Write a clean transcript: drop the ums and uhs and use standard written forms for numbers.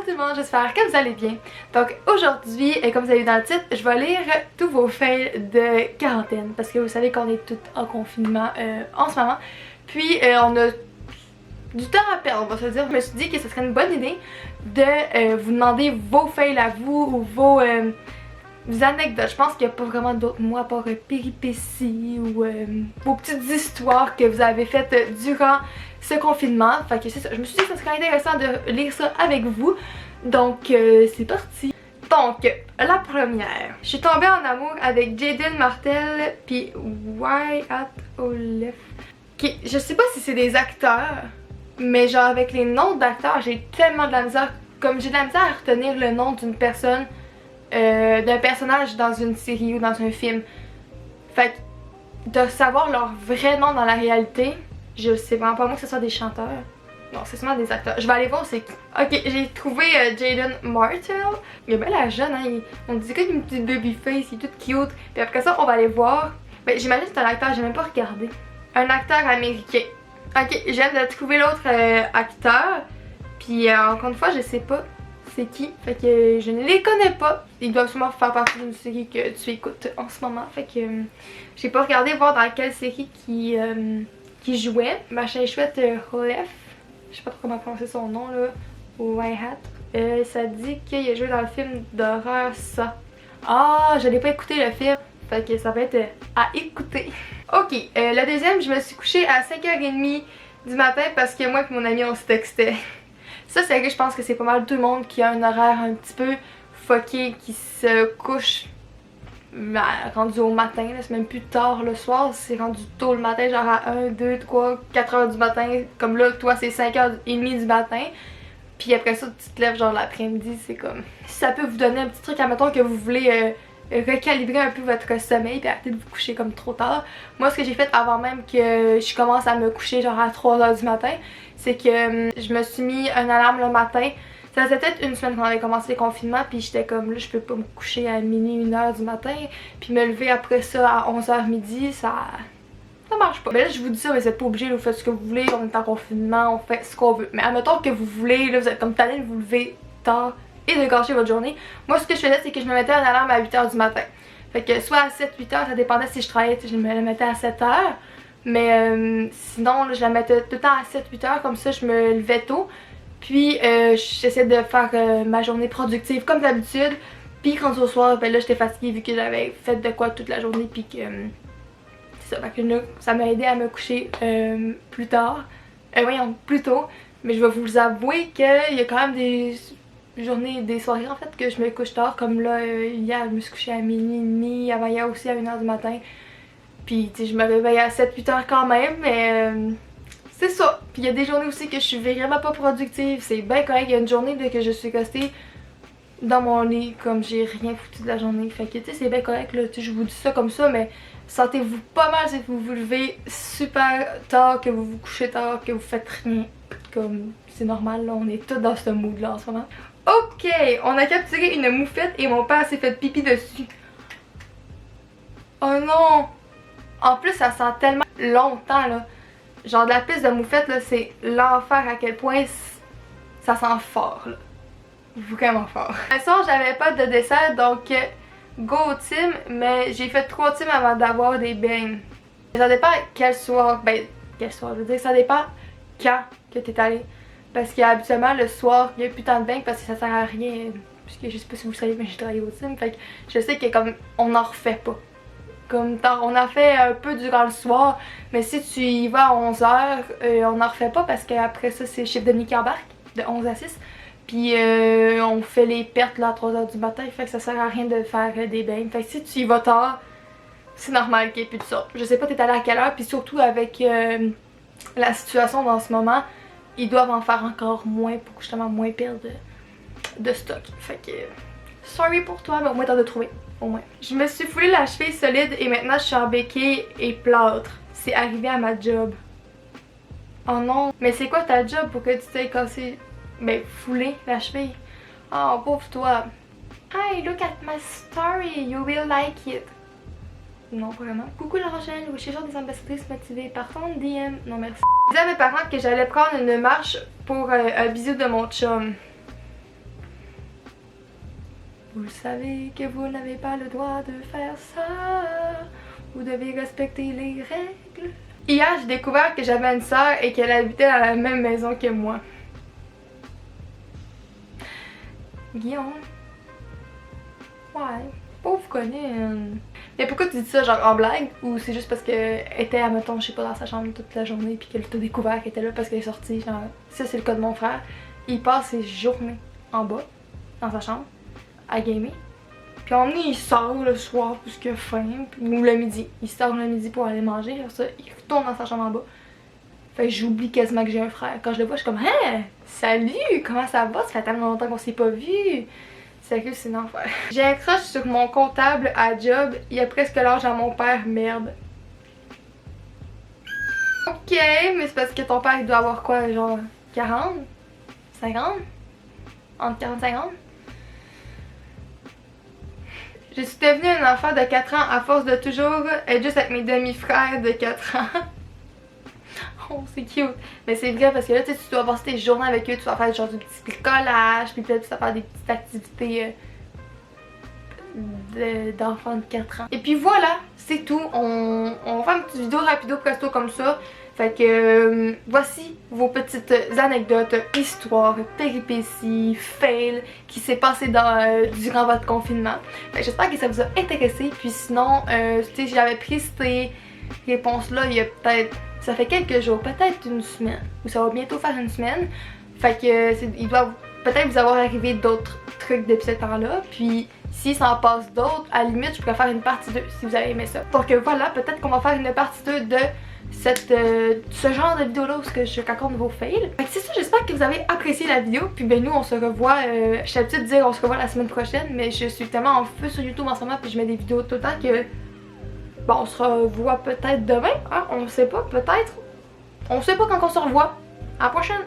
tout le monde, j'espère que vous allez bien. Donc aujourd'hui, comme vous avez vu dans le titre, je vais lire tous vos fails de quarantaine. Parce que vous savez qu'on est toutes en confinement en ce moment. Puis on a du temps à perdre, on va se dire. Je me suis dit que ce serait une bonne idée de vous demander vos fails à vous ou vos anecdotes. Je pense qu'il n'y a pas vraiment d'autres mots à part péripéties ou vos petites histoires que vous avez faites durant ce confinement. Fait que c'est ça, je me suis dit que ce serait intéressant de lire ça avec vous. Donc c'est parti. Donc, la première. Je suis tombée en amour avec Jaden Martell puis Wyatt Olef. Okay, je sais pas si c'est des acteurs, mais genre avec les noms d'acteurs, j'ai tellement de la misère. Comme j'ai de la misère à retenir le nom d'une personne, d'un personnage dans une série ou dans un film. Fait que de savoir leur vrai nom dans la réalité, je sais vraiment pas moi que ce soit des chanteurs. Non, c'est seulement des acteurs. Je vais aller voir c'est qui. Ok, j'ai trouvé Jaden Martell. Il est bien la jeune, hein. On dit qu'il a une petite baby face, il est tout cute. Puis après ça, on va aller voir. Ben, j'imagine que c'est un acteur, j'ai même pas regardé. Un acteur américain. Ok, je viens de trouver l'autre acteur. Puis encore une fois, je sais pas c'est qui. Fait que je ne les connais pas. Ils doivent sûrement faire partie d'une série que tu écoutes en ce moment. Fait que j'ai pas regardé voir dans quelle série qui jouait. Machin chouette Olef. Je sais pas trop comment prononcer son nom là. Wyatt. Ça dit qu'il a joué dans le film d'horreur ça. Ah, je l'ai pas écouté le film. Fait que ça va être à écouter. Ok, la deuxième, je me suis couchée à 5h30 du matin parce que moi et mon ami on se textait. Ça c'est vrai que je pense que c'est pas mal tout le monde qui a un horaire un petit peu fucké, qui se couche rendu au matin, c'est même plus tard le soir, c'est rendu tôt le matin, genre à 1, 2, 3, 4 heures du matin, comme là toi c'est 5h30 du matin. Puis après ça tu te lèves genre l'après-midi, c'est comme... Si ça peut vous donner un petit truc, admettons que vous voulez recalibrer un peu votre sommeil et arrêter de vous coucher comme trop tard. Moi ce que j'ai fait avant même que je commence à me coucher genre à 3h du matin, c'est que je me suis mis une alarme le matin. Ça faisait peut-être une semaine qu'on avait commencé les confinements, puis j'étais comme là je peux pas me coucher à minuit, 1h du matin, puis me lever après ça à 11h midi, ça marche pas. Mais là je vous dis ça, mais vous êtes pas obligés, vous faites ce que vous voulez, on est en confinement, on fait ce qu'on veut. Mais admettons que vous voulez, là vous êtes comme tanné de vous lever tard et de gâcher votre journée. Moi ce que je faisais c'est que je me mettais une alarme à 8h du matin. Fait que soit à 7-8h, ça dépendait si je travaillais, je me la mettais à 7h. Mais sinon là, je la mettais tout le temps à 7-8h, comme ça je me levais tôt. Puis j'essaie de faire ma journée productive comme d'habitude. Puis quand au soir, ben là j'étais fatiguée vu que j'avais fait de quoi toute la journée. Puis que c'est ça, fait que là, ça m'a aidé à me coucher plus tard. Voyons, plus tôt. Mais je vais vous avouer qu'il y a quand même des journées, des soirées en fait que je me couche tard. Comme là, hier je me suis couchée à minuit et demi, avant hier aussi à 1h du matin. Puis tu sais, je me réveille à 7-8h quand même, mais... c'est ça. Puis il y a des journées aussi que je suis vraiment pas productive. C'est bien correct. Il y a une journée que je suis restée dans mon lit comme j'ai rien foutu de la journée. Fait que tu sais c'est bien correct là. Je vous dis ça comme ça, mais sentez-vous pas mal si vous vous levez super tard, que vous vous couchez tard, que vous faites rien. Comme c'est normal là, on est tous dans ce mood là en ce moment. Ok, on a capturé une moufette et mon père s'est fait pipi dessus. Oh non! En plus ça sent tellement longtemps là. Genre de la piste de moufette là, c'est l'enfer à quel point ça sent fort là. Vraiment fort. Ce soir j'avais pas de dessert donc go au team, mais j'ai fait 3 teams avant d'avoir des beignes. Ça dépend quel soir, ben quel soir, je veux dire ça dépend quand que t'es allé. Parce qu'habituellement le soir il y a plus tant de beignes parce que ça sert à rien. Puisque je sais pas si vous le savez mais j'ai travaillé au team, fait que je sais que comme on en refait pas. Comme on a fait un peu durant le soir, mais si tu y vas à 11h, on n'en refait pas parce qu'après ça c'est chiffre de nuit qui embarque de 11 à 6. Puis on fait les pertes là à 3h du matin, fait que ça sert à rien de faire des bains. Fait que si tu y vas tard, c'est normal qu'il n'y ait plus de ça. Je sais pas t'es allé à quelle heure, puis surtout avec la situation dans ce moment, ils doivent en faire encore moins pour justement moins perdre de stock. Fait que sorry pour toi, mais au moins t'en as trouvé. Au moins. Je me suis foulé la cheville solide et maintenant je suis en béquille et plâtre. C'est arrivé à ma job. Oh non. Mais c'est quoi ta job pour que tu t'aies cassé? Ben foulé la cheville. Oh pauvre toi. Hi, look at my story. You will like it. Non vraiment. Coucou la Rochelle, je suis genre des ambassadrices motivées par ton DM. Non merci. Je disais à mes parents que j'allais prendre une marche pour un bisou de mon chum. Vous savez que vous n'avez pas le droit de faire ça. Vous devez respecter les règles. Hier, j'ai découvert que j'avais une sœur et qu'elle habitait dans la même maison que moi. Guillaume. Ouais. Pauvre Colline. Mais pourquoi tu dis ça genre en blague? Ou c'est juste parce qu'elle était, admettons, je sais pas, dans sa chambre toute la journée puis qu'elle t'a découvert qu'elle était là parce qu'elle est sortie? Genre, ça c'est le cas de mon frère. Il passe ses journées en bas, dans sa chambre, à gamer. Puis on il sort le soir parce qu'il a faim, ou le midi. Il sort le midi pour aller manger, après ça, il retourne dans sa chambre en bas. Fait que j'oublie quasiment que j'ai un frère. Quand je le vois, je suis comme « Hein! Salut! Comment ça va? Ça fait tellement longtemps qu'on s'est pas vu! » Sérieux, c'est une enfer. J'ai un crush sur mon comptable à job. Il a presque l'âge à mon père, merde. Ok, mais c'est parce que ton père il doit avoir quoi, genre 40? 50? Entre 40 et 50? Je suis devenue un enfant de 4 ans à force de toujours être juste avec mes demi-frères de 4 ans. Oh, c'est cute. Mais c'est vrai parce que là, tu dois passer tes journées avec eux, tu vas faire genre du petit bricolage, puis peut-être tu vas faire des petites activités d'enfants de 4 ans. Et puis voilà, c'est tout. On va faire une petite vidéo rapido presto comme ça. Fait que voici vos petites anecdotes, histoires, péripéties, fails qui s'est passé durant votre confinement. J'espère que ça vous a intéressé. Puis sinon, tu sais, j'avais pris ces réponses-là il y a peut-être... Ça fait quelques jours, peut-être une semaine. Ou ça va bientôt faire une semaine. Fait que il doit peut-être vous avoir arrivé d'autres trucs depuis ce temps-là. Puis si ça en passe d'autres, à la limite, je pourrais faire une partie 2 si vous avez aimé ça. Donc voilà, peut-être qu'on va faire une partie 2 de ce genre de vidéo là où je raconte vos fails. Fait que c'est ça, j'espère que vous avez apprécié la vidéo. Puis ben nous on se revoit, je suis habituée de dire on se revoit la semaine prochaine, mais je suis tellement en feu sur YouTube en ce moment puis je mets des vidéos tout le temps que bon, on se revoit peut-être demain, hein? On sait pas, peut-être. On sait pas quand on se revoit. À la prochaine!